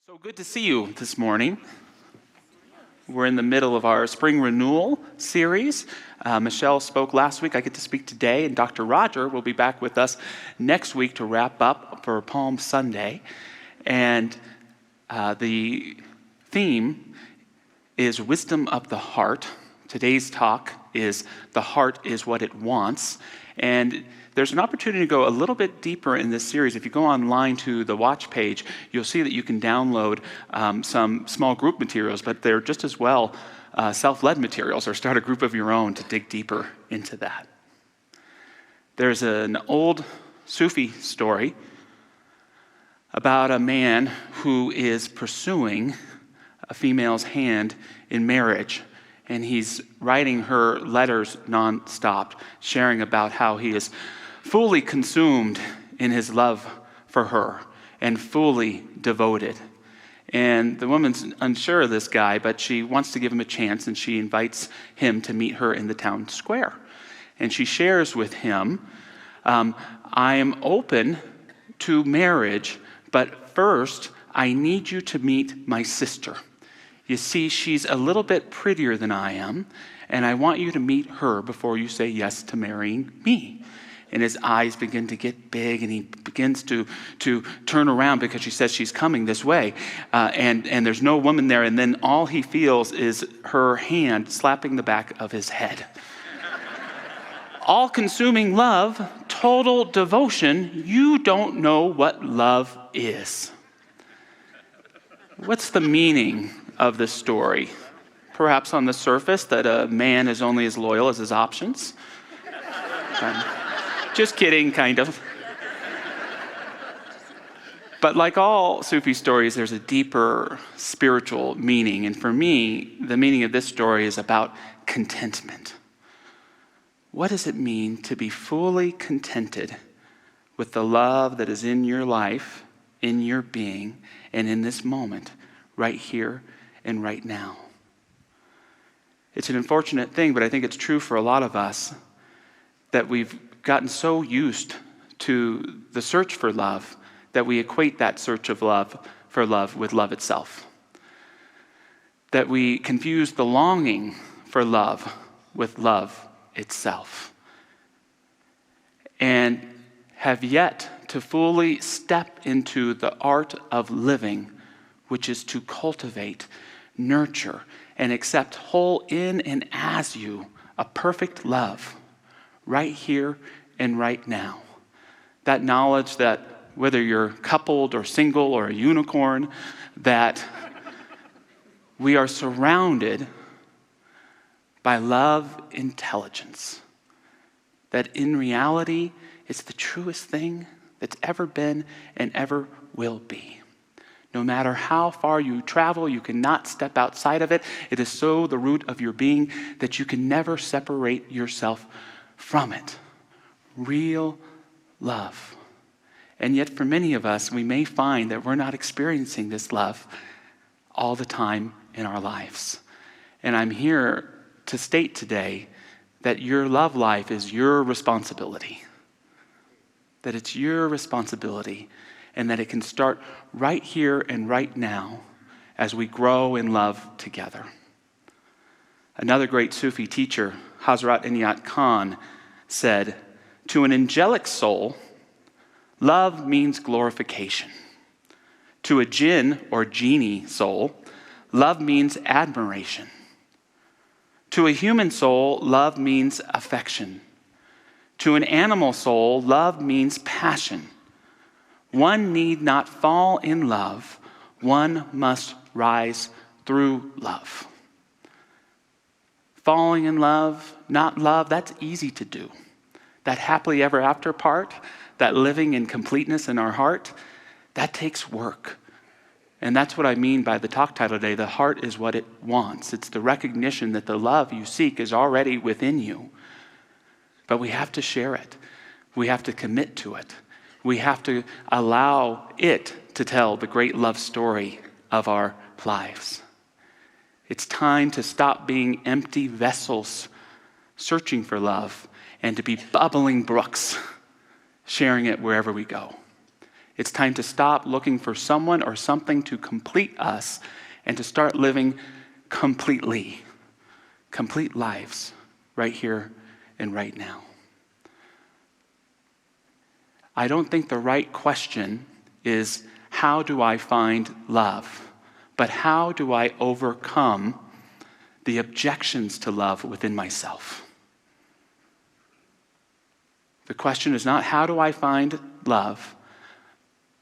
So good to see you this morning. We're in the middle of our Spring Renewal series. Michelle spoke last week. I get to speak today, and Dr. Roger will be back with us next week to wrap up for Palm Sunday. And the theme is Wisdom of the Heart. Today's talk is The Heart is What It Wants. And there's an opportunity to go a little bit deeper in this series. If you go online to the watch page, you'll see that you can download some small group materials, but they're just as well self-led materials, or start a group of your own to dig deeper into that. There's an old Sufi story about a man who is pursuing a female's hand in marriage. And he's writing her letters nonstop, sharing about how he is fully consumed in his love for her and fully devoted. And the woman's unsure of this guy, but she wants to give him a chance, and she invites him to meet her in the town square. And she shares with him, I am open to marriage, but first I need you to meet my sister. You see, she's a little bit prettier than I am, and I want you to meet her before you say yes to marrying me. And his eyes begin to get big, and he begins to turn around because she says she's coming this way. And there's no woman there, and then all he feels is her hand slapping the back of his head. All-consuming love, total devotion. You don't know what love is. What's the meaning of this story? Perhaps on the surface that a man is only as loyal as his options. Just kidding, kind of. But like all Sufi stories, there's a deeper spiritual meaning. And for me, the meaning of this story is about contentment. What does it mean to be fully contented with the love that is in your life, in your being, and in this moment, right here and right now? It's an unfortunate thing, but I think it's true for a lot of us that we've gotten so used to the search for love that we equate that search of love for love with love itself. That we confuse the longing for love with love itself. And have yet to fully step into the art of living, which is to cultivate, nurture, and accept whole in and as you a perfect love right here and right now. That knowledge that whether you're coupled or single or a unicorn, that we are surrounded by love intelligence. That in reality, it's the truest thing that's ever been and ever will be. No matter how far you travel, you cannot step outside of it. It is so the root of your being that you can never separate yourself from it. Real love. And yet for many of us, we may find that we're not experiencing this love all the time in our lives. And I'm here to state today that your love life is your responsibility. That it's your responsibility, and that it can start right here and right now as we grow in love together. Another great Sufi teacher, Hazrat Inayat Khan, said, to an angelic soul, love means glorification. To a jinn or genie soul, love means admiration. To a human soul, love means affection. To an animal soul, love means passion. One need not fall in love. One must rise through love. Falling in love, not love, that's easy to do. That happily ever after part, that living in completeness in our heart, that takes work. And that's what I mean by the talk title today, The Heart is What It Wants. It's the recognition that the love you seek is already within you. But we have to share it. We have to commit to it. We have to allow it to tell the great love story of our lives. It's time to stop being empty vessels searching for love and to be bubbling brooks, sharing it wherever we go. It's time to stop looking for someone or something to complete us and to start living complete lives right here and right now. I don't think the right question is, how do I find love? But how do I overcome the objections to love within myself? The question is not, how do I find love?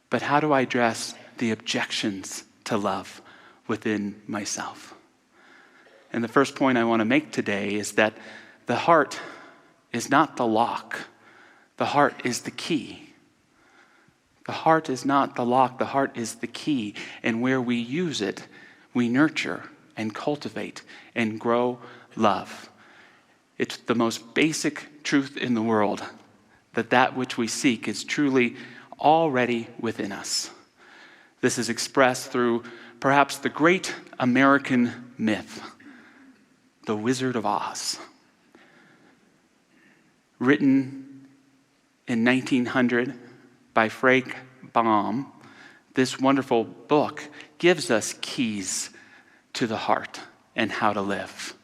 But how do I address the objections to love within myself? And the first point I want to make today is that the heart is not the lock. The heart is the key. The heart is not the lock. The heart is the key. And where we use it, we nurture and cultivate and grow love. It's the most basic truth in the world, that which we seek is truly already within us. This is expressed through perhaps the great American myth, The Wizard of Oz. Written in 1900 by Frank Baum, this wonderful book gives us keys to the heart and how to live.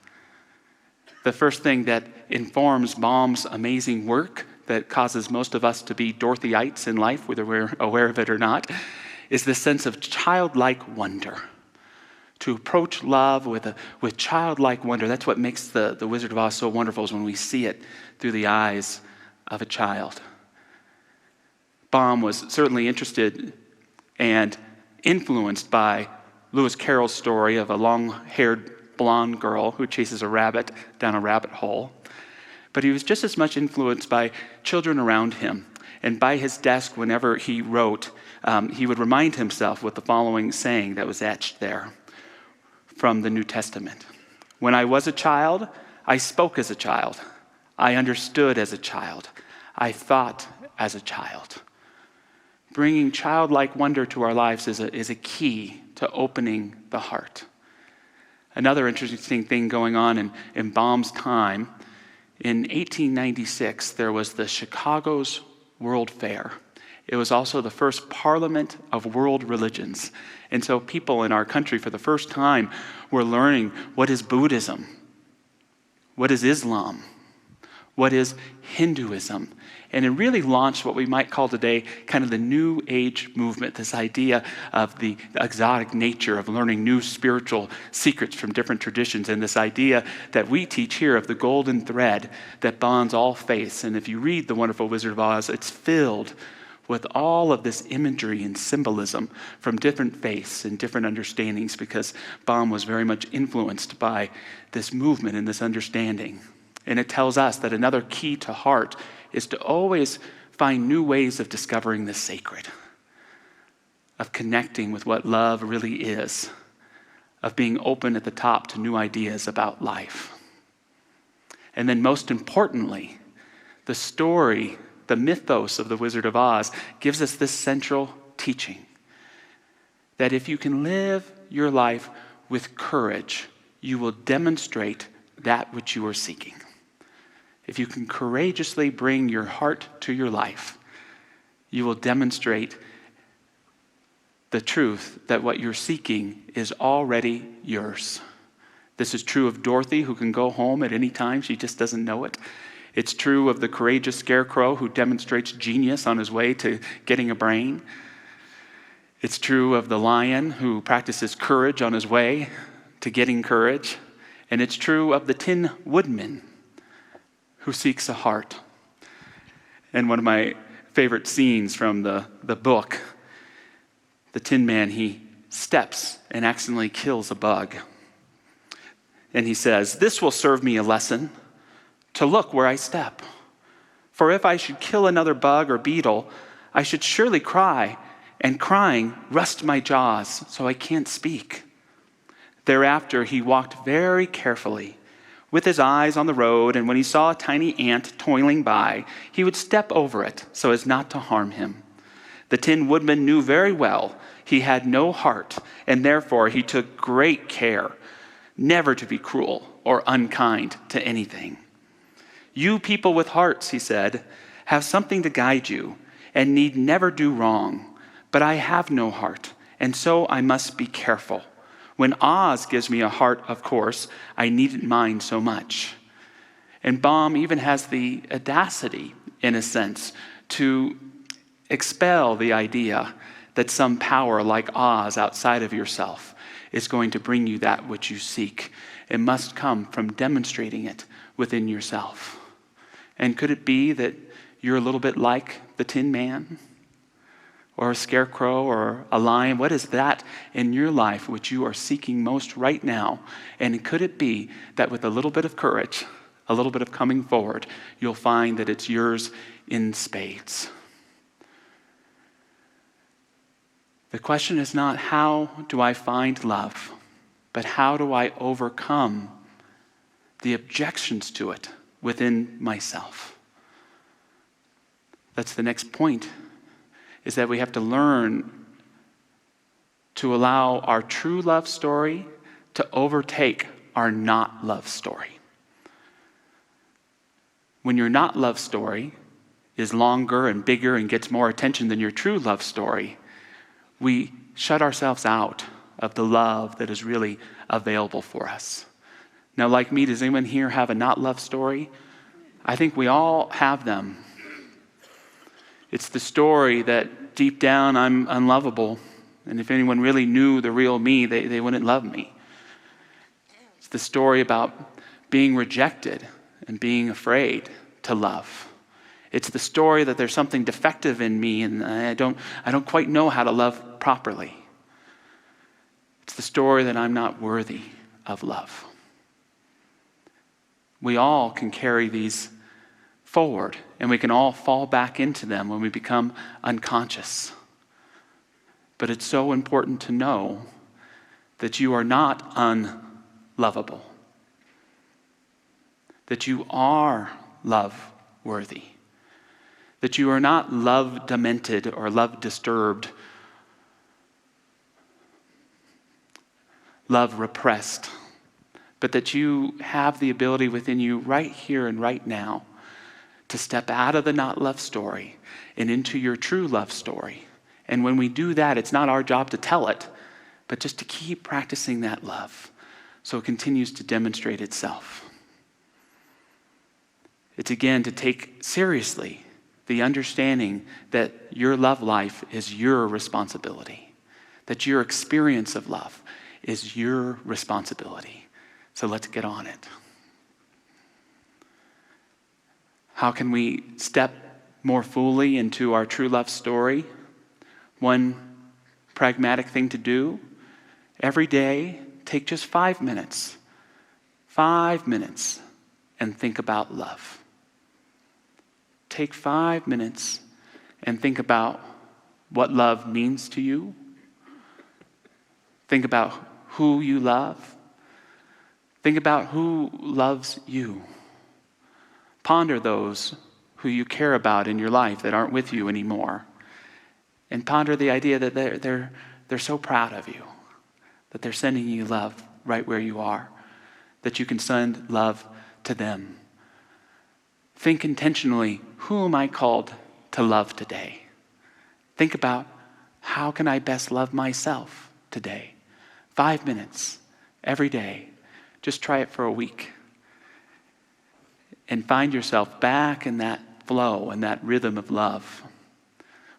The first thing that informs Baum's amazing work that causes most of us to be Dorothyites in life, whether we're aware of it or not, is the sense of childlike wonder. To approach love with childlike wonder. That's what makes the Wizard of Oz so wonderful, is when we see it through the eyes of a child. Baum was certainly interested and influenced by Lewis Carroll's story of a long-haired blonde girl who chases a rabbit down a rabbit hole. But he was just as much influenced by children around him. And by his desk, whenever he wrote, he would remind himself with the following saying that was etched there from the New Testament. When I was a child, I spoke as a child. I understood as a child. I thought as a child. Bringing childlike wonder to our lives is a key to opening the heart. Another interesting thing going on in Baum's time, in 1896, there was the Chicago's World Fair. It was also the first Parliament of World Religions. And so people in our country, for the first time, were learning what is Buddhism, what is Islam, what is Hinduism. And it really launched what we might call today kind of the New Age movement, this idea of the exotic nature of learning new spiritual secrets from different traditions, and this idea that we teach here of the golden thread that bonds all faiths. And if you read The Wonderful Wizard of Oz, it's filled with all of this imagery and symbolism from different faiths and different understandings, because Baum was very much influenced by this movement and this understanding. And it tells us that another key to heart is to always find new ways of discovering the sacred, of connecting with what love really is, of being open at the top to new ideas about life. And then most importantly, the story, the mythos of the Wizard of Oz gives us this central teaching, that if you can live your life with courage, you will demonstrate that which you are seeking. If you can courageously bring your heart to your life, you will demonstrate the truth that what you're seeking is already yours. This is true of Dorothy, who can go home at any time. She just doesn't know it. It's true of the courageous scarecrow who demonstrates genius on his way to getting a brain. It's true of the lion who practices courage on his way to getting courage. And it's true of the Tin Woodman who seeks a heart. And one of my favorite scenes from the book, the Tin Man, he steps and accidentally kills a bug. And he says, "This will serve me a lesson, to look where I step. For if I should kill another bug or beetle, I should surely cry, and crying rust my jaws so I can't speak." Thereafter he walked very carefully, with his eyes on the road, and when he saw a tiny ant toiling by, he would step over it so as not to harm him. The Tin Woodman knew very well he had no heart, and therefore he took great care never to be cruel or unkind to anything. "You people with hearts," he said, "have something to guide you, and need never do wrong. but I have no heart, and so I must be careful. When Oz gives me a heart, of course, I needn't mind so much. And Baum even has the audacity, in a sense, to expel the idea that some power like Oz outside of yourself is going to bring you that which you seek. It must come from demonstrating it within yourself. And could it be that you're a little bit like the Tin Man? Or a scarecrow or a lion? What is that in your life which you are seeking most right now? And could it be that with a little bit of courage, a little bit of coming forward, you'll find that it's yours in spades? The question is not how do I find love, but how do I overcome the objections to it within myself? That's the next point, is that we have to learn to allow our true love story to overtake our not love story. When your not love story is longer and bigger and gets more attention than your true love story, we shut ourselves out of the love that is really available for us. Now, like me, does anyone here have a not love story? I think we all have them. It's the story that deep down I'm unlovable, and if anyone really knew the real me, they wouldn't love me. It's the story about being rejected and being afraid to love. It's the story that there's something defective in me and I don't quite know how to love properly. It's the story that I'm not worthy of love. We all can carry these forward, and we can all fall back into them when we become unconscious. But it's so important to know that you are not unlovable, that you are love-worthy, that you are not love-demented or love-disturbed, love-repressed, but that you have the ability within you right here and right now to step out of the not love story and into your true love story. And when we do that, it's not our job to tell it, but just to keep practicing that love so it continues to demonstrate itself. It's again to take seriously the understanding that your love life is your responsibility, that your experience of love is your responsibility. So let's get on it. How can we step more fully into our true love story? One pragmatic thing to do, every day, take just 5 minutes. 5 minutes and think about love. Take 5 minutes and think about what love means to you. Think about who you love. Think about who loves you. Ponder those who you care about in your life that aren't with you anymore. And ponder the idea that they're so proud of you, that they're sending you love right where you are, that you can send love to them. Think intentionally, who am I called to love today? Think about, how can I best love myself today? 5 minutes every day. Just try it for a week. And find yourself back in that flow and that rhythm of love.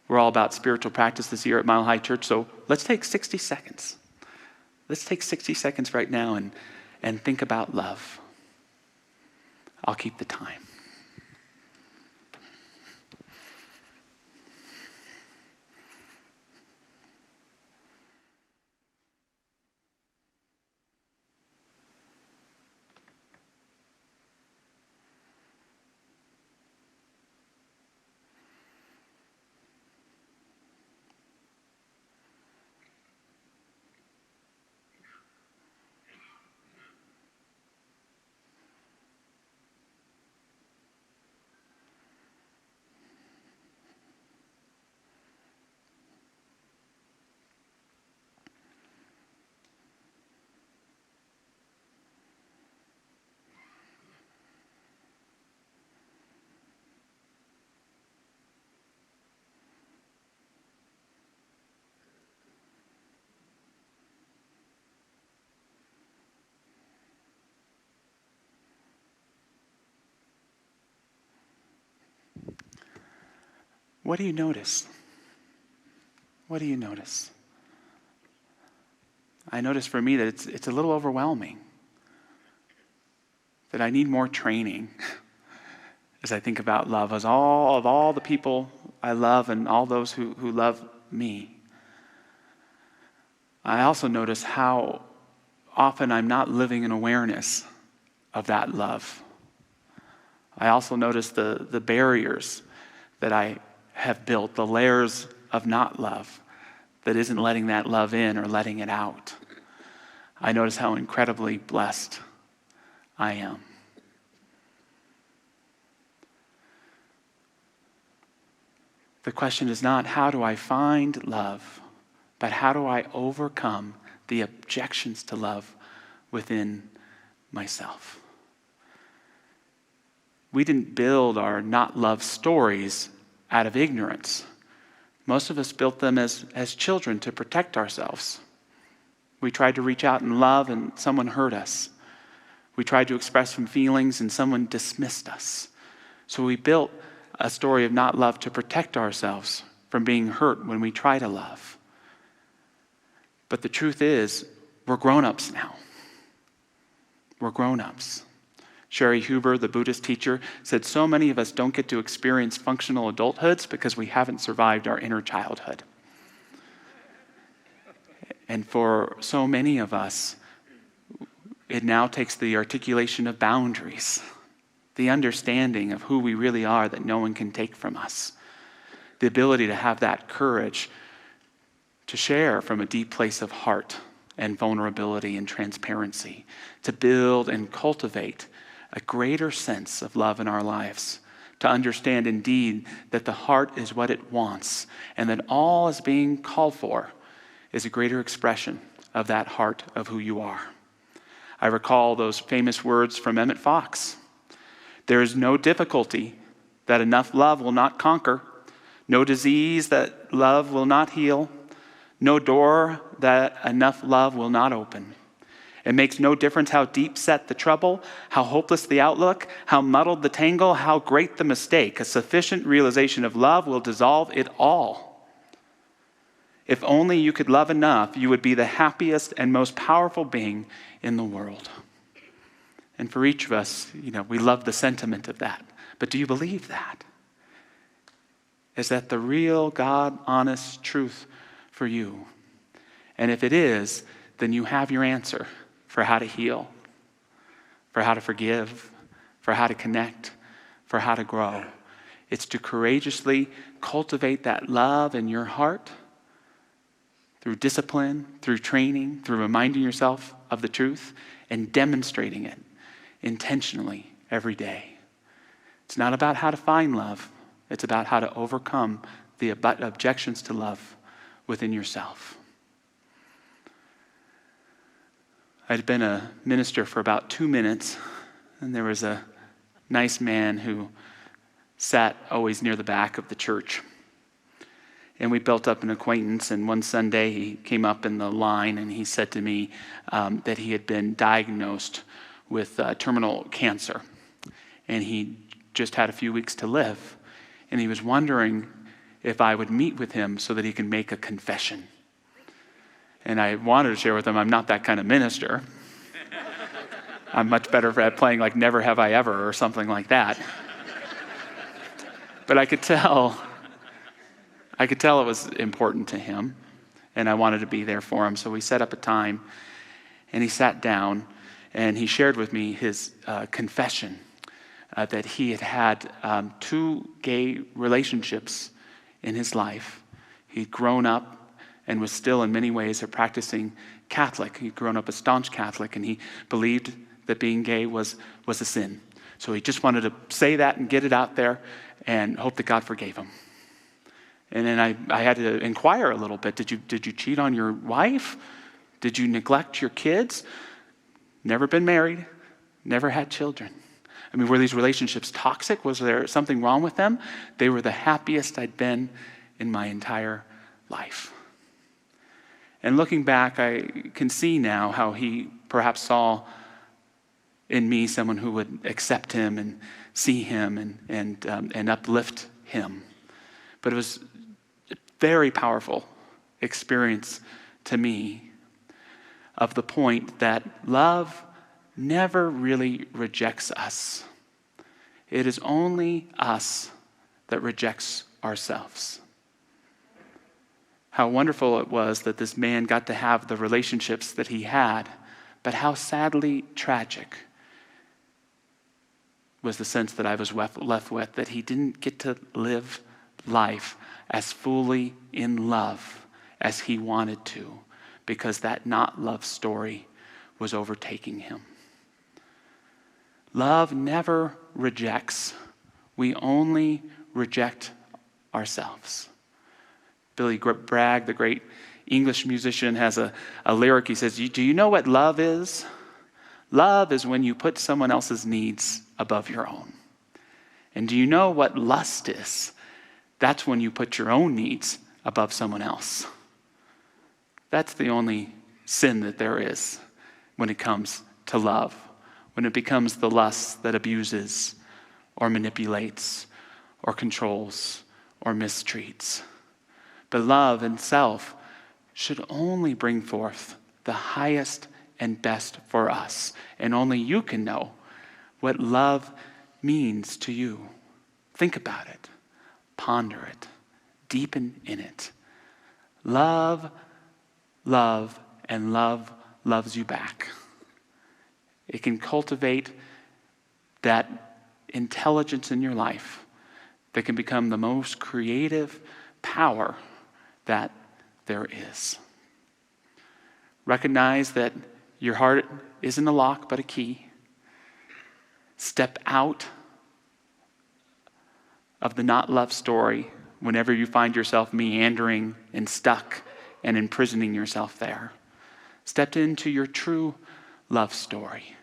We're all about spiritual practice this year at Mile High Church, so let's take 60 seconds. Let's take 60 seconds right now and think about love. I'll keep the time. what do you notice? What do you notice? I notice for me that it's a little overwhelming, that I need more training as I think about love, as all the people I love and all those who love me. I also notice how often I'm not living in awareness of that love. I also notice the barriers that I have built, the layers of not love that isn't letting that love in or letting it out. I notice how incredibly blessed I am. The question is not how do I find love, but how do I overcome the objections to love within myself? We didn't build our not love stories out of ignorance. Most of us built them as children to protect ourselves. We tried to reach out in love and someone hurt us. We tried to express some feelings and someone dismissed us. So we built a story of not love to protect ourselves from being hurt when we try to love. But the truth is, we're grown-ups now. We're grown-ups. Sherry Huber, the Buddhist teacher, said so many of us don't get to experience functional adulthoods because we haven't survived our inner childhood. And for so many of us, it now takes the articulation of boundaries, the understanding of who we really are that no one can take from us, the ability to have that courage to share from a deep place of heart and vulnerability and transparency, to build and cultivate a greater sense of love in our lives, to understand indeed that the heart is what it wants and that all is being called for is a greater expression of that heart of who you are. I recall those famous words from Emmett Fox. There is no difficulty that enough love will not conquer, no disease that love will not heal, no door that enough love will not open. It makes no difference how deep set the trouble, how hopeless the outlook, how muddled the tangle, how great the mistake. A sufficient realization of love will dissolve it all. If only you could love enough, you would be the happiest and most powerful being in the world. And for each of us, we love the sentiment of that. But do you believe that? Is that the real, God, honest truth for you? And if it is, then you have your answer for how to heal, for how to forgive, for how to connect, for how to grow. It's to courageously cultivate that love in your heart through discipline, through training, through reminding yourself of the truth and demonstrating it intentionally every day. It's not about how to find love. It's about how to overcome the objections to love within yourself. I'd been a minister for about 2 minutes, and there was a nice man who sat always near the back of the church. And we built up an acquaintance, and one Sunday he came up in the line and he said to me that he had been diagnosed with terminal cancer. And he just had a few weeks to live. And he was wondering if I would meet with him so that he could make a confession. And I wanted to share with him, I'm not that kind of minister. I'm much better at playing like Never Have I Ever or something like that. But I could tell it was important to him, and I wanted to be there for him. So we set up a time, and he sat down, and he shared with me his confession that he had had 2 gay relationships in his life. He'd grown up and was still in many ways a practicing Catholic. He'd grown up a staunch Catholic, and he believed that being gay was a sin. So he just wanted to say that and get it out there and hope that God forgave him. And then I had to inquire a little bit. Did you cheat on your wife? Did you neglect your kids? Never been married, never had children. I mean, were these relationships toxic? Was there something wrong with them? They were the happiest I'd been in my entire life. And looking back, I can see now how he perhaps saw in me someone who would accept him and see him and uplift him. But it was a very powerful experience to me of the point that love never really rejects us. It is only us that rejects ourselves. How wonderful it was that this man got to have the relationships that he had, but how sadly tragic was the sense that I was left with, that he didn't get to live life as fully in love as he wanted to, because that not love story was overtaking him. Love never rejects. We only reject ourselves. Billy Bragg, the great English musician, has a lyric. He says, do you know what love is? Love is when you put someone else's needs above your own. And do you know what lust is? That's when you put your own needs above someone else. That's the only sin that there is when it comes to love. When it becomes the lust that abuses or manipulates or controls or mistreats. But love itself should only bring forth the highest and best for us. And only you can know what love means to you. Think about it. Ponder it. Deepen in it. Love, and love loves you back. It can cultivate that intelligence in your life that can become the most creative power that there is. Recognize that your heart isn't a lock but a key. Step out of the not love story whenever you find yourself meandering and stuck and imprisoning yourself there. Step into your true love story,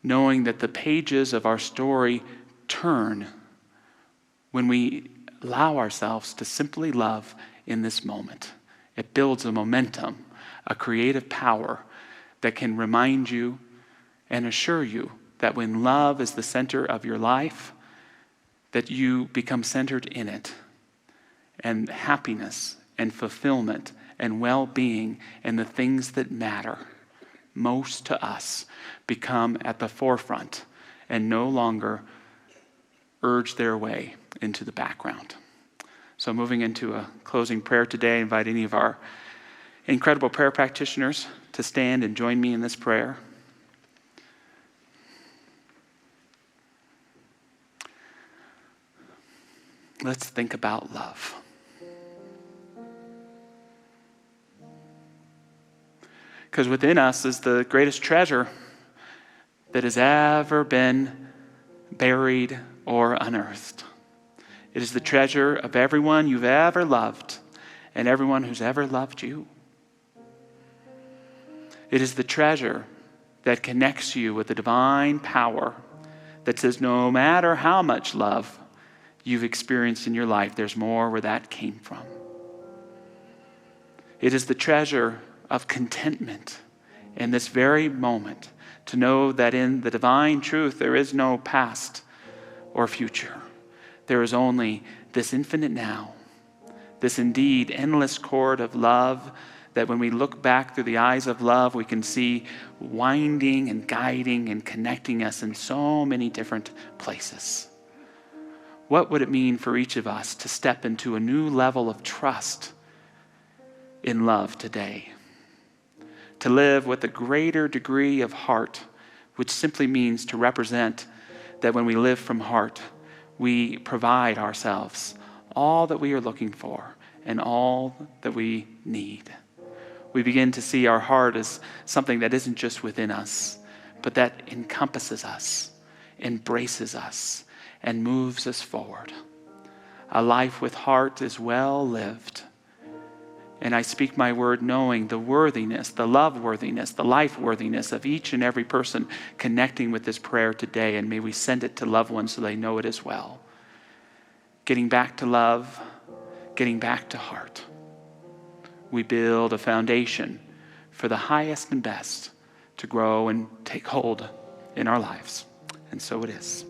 knowing that the pages of our story turn when we allow ourselves to simply love in this moment. It builds a momentum, a creative power that can remind you and assure you that when love is the center of your life, that you become centered in it, and happiness and fulfillment and well-being and the things that matter most to us become at the forefront and no longer urge their way into the background. So moving into a closing prayer today, I invite any of our incredible prayer practitioners to stand and join me in this prayer. Let's think about love. Because within us is the greatest treasure that has ever been buried or unearthed. It is the treasure of everyone you've ever loved and everyone who's ever loved you. It is the treasure that connects you with the divine power that says no matter how much love you've experienced in your life, there's more where that came from. It is the treasure of contentment in this very moment to know that in the divine truth there is no past or future. There is only this infinite now, this indeed endless chord of love that when we look back through the eyes of love, we can see winding and guiding and connecting us in so many different places. What would it mean for each of us to step into a new level of trust in love today? To live with a greater degree of heart, which simply means to represent that when we live from heart, we provide ourselves all that we are looking for and all that we need. We begin to see our heart as something that isn't just within us, but that encompasses us, embraces us, and moves us forward. A life with heart is well lived. And I speak my word knowing the worthiness, the love worthiness, the life worthiness of each and every person connecting with this prayer today. And may we send it to loved ones so they know it as well. Getting back to love, getting back to heart. We build a foundation for the highest and best to grow and take hold in our lives. And so it is.